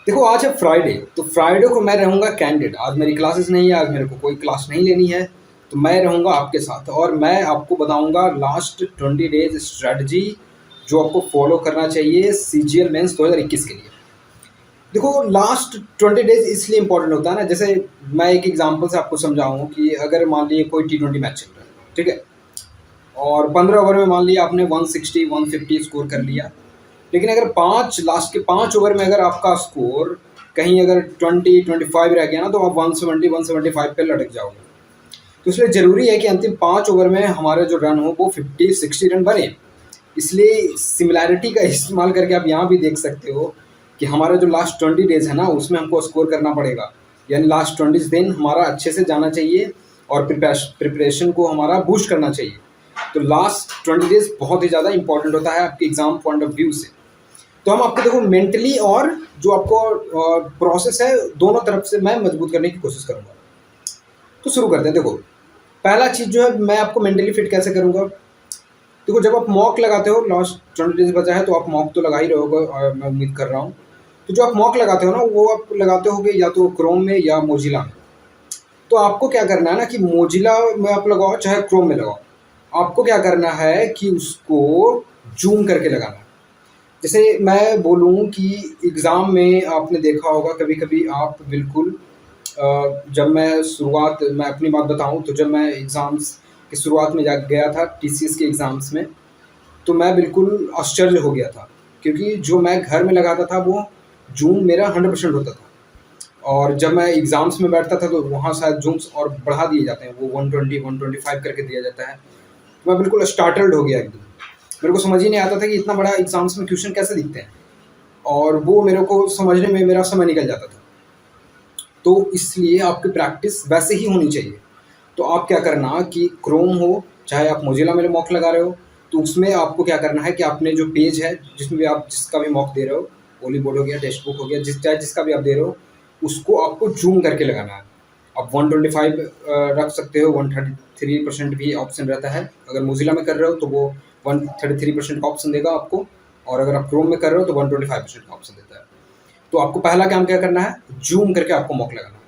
देखो आज है फ्राइडे, तो फ्राइडे को मैं रहूँगा कैंडिड। आज मेरी क्लासेस नहीं है, आज मेरे को कोई क्लास नहीं लेनी है, तो मैं रहूँगा आपके साथ और मैं आपको बताऊँगा लास्ट 20 डेज़ स्ट्रैटेजी जो आपको फॉलो करना चाहिए सीजीएल मेंस 2021 के लिए। देखो लास्ट 20 डेज़ इसलिए इम्पोर्टेंट होता है ना, जैसे मैं एक एग्जांपल से आपको समझाऊँ कि अगर मान लीजिए कोई T20 मैच चल रहा है, ठीक है? और 15 ओवर में मान लिया आपने 160 150 स्कोर कर लिया, लेकिन अगर लास्ट के 5 ओवर में अगर आपका स्कोर कहीं अगर 20-25 रह गया ना, तो आप 170-175 पे लटक जाओगे। तो इसलिए ज़रूरी है कि अंतिम 5 ओवर में हमारे जो रन हो वो 50-60 रन बने। इसलिए सिमिलैरिटी का इस्तेमाल करके आप यहाँ भी देख सकते हो कि हमारा जो लास्ट 20 डेज़ है ना, उसमें हमको स्कोर करना पड़ेगा। यानी लास्ट 20 दिन हमारा अच्छे से जाना चाहिए और प्रिपरेशन को हमारा बूस्ट करना चाहिए। तो लास्ट 20 डेज़ बहुत ही ज़्यादा इंपॉर्टेंट होता है आपके एग्ज़ाम पॉइंट ऑफ व्यू से। तो हम आपको देखो मेंटली और जो आपको प्रोसेस है, दोनों तरफ से मैं मजबूत करने की कोशिश करूँगा। तो शुरू करते हैं। देखो पहला चीज़ जो है, मैं आपको मेंटली फिट कैसे करूँगा। देखो जब आप मॉक लगाते हो, लास्ट 20 डेज बचा है तो आप मॉक तो लगा ही रहे होगे और मैं उम्मीद कर रहा हूँ। तो जो आप मॉक लगाते हो ना, वो आप लगाते होगे या तो क्रोम में या मोजिला में। तो आपको क्या करना है ना कि मोजिला में आप लगाओ चाहे क्रोम में लगाओ, आपको क्या करना है कि उसको जूम करके लगाना है। जैसे मैं बोलूँ कि एग्ज़ाम में आपने देखा होगा कभी कभी आप बिल्कुल जब मैं अपनी बात बताऊँ, तो जब मैं एग्ज़ाम्स की शुरुआत में जा गया था टीसीएस के एग्ज़ाम्स में, तो मैं बिल्कुल आश्चर्य हो गया था, क्योंकि जो मैं घर में लगाता था वो जूम मेरा 100% होता था, और जब मैं एग्ज़ाम्स में बैठता था तो वहाँ शायद जूम्स और बढ़ा दिए जाते हैं, वो 120 125 करके दिया जाता है। तो मैं बिल्कुल स्टार्टल्ड हो गया एकदम। मेरे को समझ ही नहीं आता था कि इतना बड़ा एग्ज़ाम्स में क्वेश्चन कैसे दिखते हैं, और वो मेरे को समझने में मेरा समय निकल जाता था। तो इसलिए आपकी प्रैक्टिस वैसे ही होनी चाहिए। तो आप क्या करना कि क्रोम हो चाहे आप मोजिला में मॉक लगा रहे हो, तो उसमें आपको क्या करना है कि आपने जो पेज है जिसमें भी आप जिसका भी मॉक दे रहे हो, ओली बोर्ड हो गया, टेक्स्ट बुक हो गया, चाहे जिसका भी आप दे रहे हो, उसको आपको जूम करके लगाना है। आप 125 रख सकते हो, 133% भी ऑप्शन रहता है। अगर मोजिला में कर रहे हो तो वो 133% का ऑप्शन देगा आपको, और अगर आप क्रोम में कर रहे हो तो 125% का ऑप्शन देता है। तो आपको पहला काम क्या करना है, जूम करके आपको मॉक लगाना है।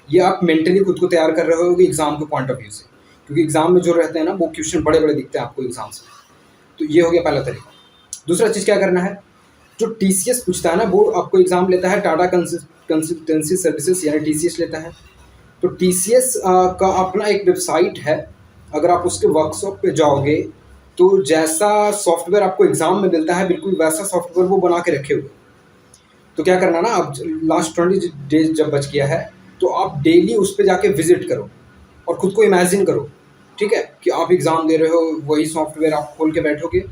ये आप मेंटली खुद को तैयार कर रहे होगे एग्जाम के पॉइंट ऑफ व्यू से, क्योंकि एग्जाम में जो रहते हैं ना वो क्वेश्चन बड़े बड़े दिखते हैं आपको एग्जाम्स में। तो ये हो गया पहला तरीका। दूसरा चीज़ क्या करना है, जो टीसीएस पूछता है ना, वो आपको एग्जाम लेता है टाटा कंसल्टेंसी सर्विसेज यानी टीसीएस लेता है। तो टीसीएस का अपना एक वेबसाइट है, अगर आप उसके वर्कशॉप पे जाओगे तो जैसा सॉफ्टवेयर आपको एग्जाम में मिलता है बिल्कुल वैसा सॉफ्टवेयर वो बना के रखे हुए। तो क्या करना ना, अब लास्ट 20 डेज जब बच गया है तो आप डेली उस पर जाके विजिट करो और खुद को इमेजिन करो, ठीक है, कि आप एग्ज़ाम दे रहे हो, वही सॉफ्टवेयर आप खोल के बैठोगे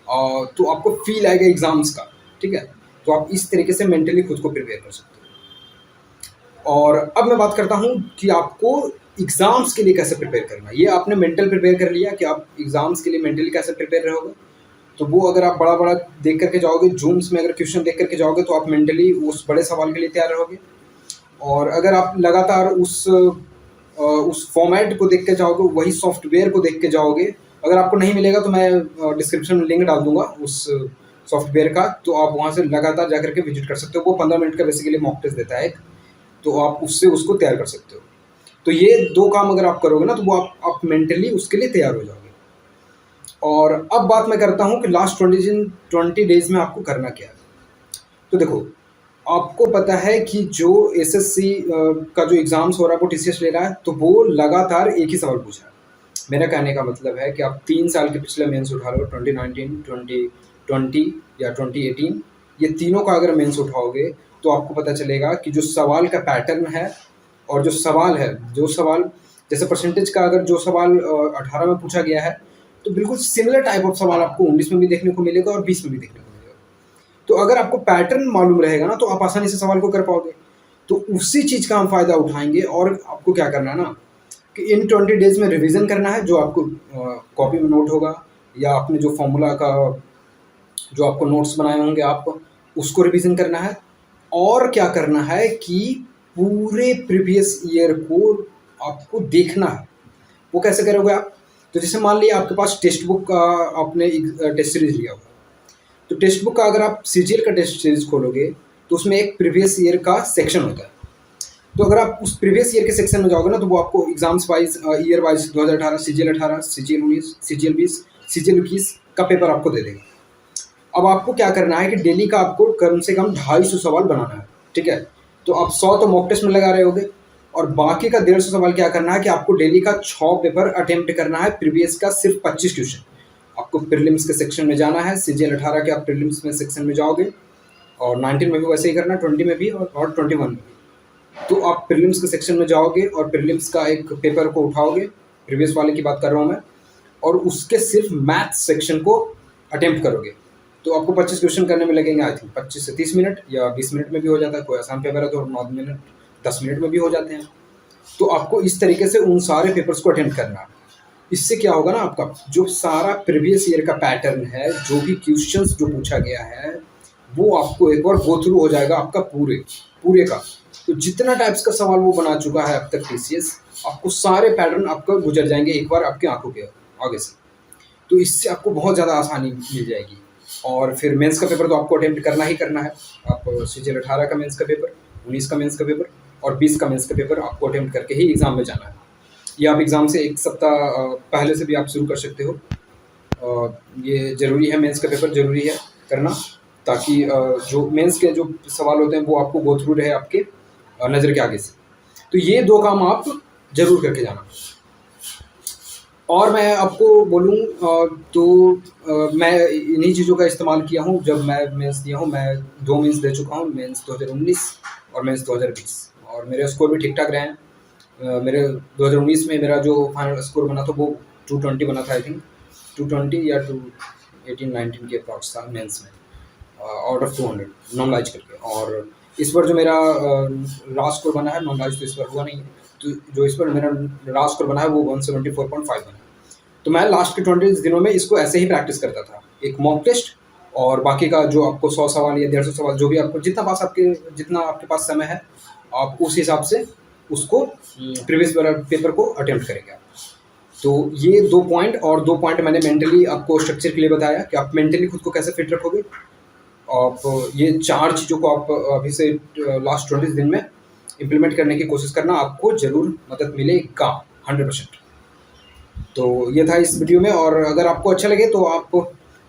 और तो आपको फील आएगा एग्ज़ाम्स का, ठीक है। तो आप इस तरीके से मेंटली खुद को प्रिपेयर कर सकते हो। और अब मैं बात करता हूँ कि आपको एग्ज़ाम्स के लिए कैसे प्रिपेयर करना है। ये आपने मेंटल प्रिपेयर कर लिया कि आप एग्ज़ाम्स के लिए मेंटली कैसे प्रिपेयर रहोगे। तो वो अगर आप बड़ा बड़ा देख करके जाओगे, जूम्स में अगर क्वेश्चन देख करके जाओगे तो आप मेंटली उस बड़े सवाल के लिए तैयार रहोगे। और अगर आप लगातार उस फॉर्मेट को देख के जाओगे, वही सॉफ्टवेयर को देख के जाओगे, अगर आपको नहीं मिलेगा तो मैं डिस्क्रिप्शन में लिंक डाल दूंगा उस सॉफ्टवेयर का, तो आप वहाँ से लगातार जा करके विजिट कर सकते हो। वो 15 मिनट का बेसिकली मॉक टेस्ट देता है, तो आप उससे उसको तैयार कर सकते हो। तो ये दो काम अगर आप करोगे ना, तो वो आप मेंटली उसके लिए तैयार हो जाओगे। और अब बात मैं करता हूँ कि लास्ट 20 डेज में आपको करना क्या है। तो देखो आपको पता है कि जो एसएससी का जो एग्ज़ाम्स हो रहा है वो टीसीएस ले रहा है, तो वो लगातार एक ही सवाल पूछ रहा है। मेरा कहने का मतलब है कि आप 3 साल के पिछले मेंस उठा लो, 2019 2020 या 2018, ये तीनों का अगर मेंस उठाओगे तो आपको पता चलेगा कि जो सवाल का पैटर्न है और जो सवाल है, जो सवाल जैसे परसेंटेज का अगर जो सवाल 18 में पूछा गया है, तो बिल्कुल सिमिलर टाइप ऑफ सवाल आपको 19 में भी देखने को मिलेगा और 20 में भी देखने को मिलेगा। तो अगर आपको पैटर्न मालूम रहेगा ना, तो आप आसानी से सवाल को कर पाओगे। तो उसी चीज़ का हम फ़ायदा उठाएंगे। और आपको क्या करना है ना कि इन 20 डेज़ में रिवीजन करना है, जो आपको कॉपी में नोट होगा या अपने जो फॉर्मूला का जो आपको नोट्स बनाए होंगे आप उसको रिवीजन करना है। और क्या करना है कि पूरे प्रीवियस ईयर को आपको देखना है। वो कैसे करोगे आप, तो जैसे मान लिया आपके पास टेक्स्ट बुक का आपने टेस्ट सीरीज लिया होगा, तो टेक्स्ट बुक का अगर आप सीजीएल का टेस्ट सीरीज खोलोगे तो उसमें एक प्रीवियस ईयर का सेक्शन होता है। तो अगर आप उस प्रीवियस ईयर के सेक्शन में जाओगे ना, तो वो आपको exams wise year wise 2018 CGL 18 CGL 19 CGL 20 CGL 21 का पेपर आपको दे देगा। अब आपको क्या करना है कि डेली का आपको कम से कम 250 सवाल बनाना है, ठीक है। तो आप 100 तो मॉक टेस्ट में लगा रहे होगे, और बाकी का 150 सवाल क्या करना है कि आपको डेली का 6 पेपर अटेम्प्ट करना है, प्रीवियस का सिर्फ 25 क्वेश्चन। आपको प्रीलिम्स के सेक्शन में जाना है, सीजीएल 18 के आप प्रीलिम्स में सेक्शन में जाओगे, और 19 में भी वैसे ही करना, 20 में भी और 21 में भी। तो आप प्रीलिम्स के सेक्शन में जाओगे और प्रीलिम्स का एक पेपर को उठाओगे, प्रीवियस वाले की बात कर रहा हूँ मैं, और उसके सिर्फ मैथ्स सेक्शन को अटेम्प्ट करोगे। तो आपको 25 क्वेश्चन करने में लगेंगे आई थिंक 25 से 30 मिनट, या 20 मिनट में भी हो जाता है। कोई आसान पेपर है तो 9 मिनट 10 मिनट में भी हो जाते हैं। तो आपको इस तरीके से उन सारे पेपर्स को अटेम्प्ट करना है। इससे क्या होगा ना, आपका जो सारा प्रीवियस ईयर का पैटर्न है, जो भी क्वेश्चंस जो पूछा गया है, वो आपको एक बार गो थ्रू हो जाएगा आपका पूरे का। तो जितना टाइप्स का सवाल वो बना चुका है अब तक टीसीएस, आपको सारे पैटर्न आपका गुजर जाएंगे एक बार आपकी आंखों के आगे से। तो इससे आपको बहुत ज़्यादा आसानी मिल जाएगी। और फिर मेंस का पेपर तो आपको अटेम्प्ट करना ही करना है। आप सीजीएल 18 का मेंस का पेपर, 19 का मेंस का पेपर और 20 का मेंस का पेपर आपको अटेम्प्ट करके ही एग्ज़ाम में जाना है। या आप एग्ज़ाम से एक सप्ताह पहले से भी आप शुरू कर सकते हो। ये ज़रूरी है, मेंस का पेपर ज़रूरी है करना, ताकि जो मेंस के जो सवाल होते हैं वो आपको गो थ्रू रहे आपके नज़र के आगे से। तो ये 2 काम आप ज़रूर करके जाना। और मैं आपको बोलूँ तो मैं इन्हीं चीज़ों का इस्तेमाल किया हूँ जब मैं मेंस दिया हूँ। मैं 2 मेंस दे चुका हूँ, मेंस 2019 और मेंस 2020, और मेरे स्कोर भी ठीक ठाक रहे हैं। मेरे 2019 में मेरा जो फाइनल स्कोर बना था वो 220 बना था आई थिंक, 220 या 218-19 के अप्रॉक्स था मेंस में, आउट ऑफ 200 नॉर्मलाइज करके। और इस बार जो मेरा लास्ट स्कोर बना है, नॉर्मलाइज तो इस बार हुआ नहीं है, तो जो इस बार मेरा लास्ट स्कोर बना है वो 174.5 बना है। तो मैं लास्ट के 20 दिनों में इसको ऐसे ही प्रैक्टिस करता था, एक मॉक टेस्ट और बाकी का जो आपको 100 सवाल या 150 सवाल, जो भी आपको जितना आपके पास समय है, आप उस हिसाब से उसको प्रीवियस पेपर को अटेम्प्ट करेंगे आप। तो ये 2 पॉइंट, और 2 पॉइंट मैंने मेंटली आपको स्ट्रक्चर के लिए बताया कि आप मेंटली खुद को कैसे फिट रखोगे। आप ये 4 चीज़ों को आप अभी से लास्ट 20 दिन में इम्प्लीमेंट करने की कोशिश करना, आपको ज़रूर मदद मिलेगा 100%। तो ये था इस वीडियो में, और अगर आपको अच्छा लगे तो आप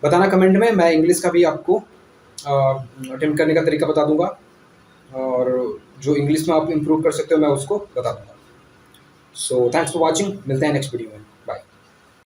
बताना कमेंट में, मैं इंग्लिश का भी आपको अटेम्प्ट करने का तरीका बता दूंगा, और जो इंग्लिश में आप इम्प्रूव कर सकते हो मैं उसको बता दूंगा। सो थैंक्स फॉर वॉचिंग, मिलते हैं नेक्स्ट वीडियो में।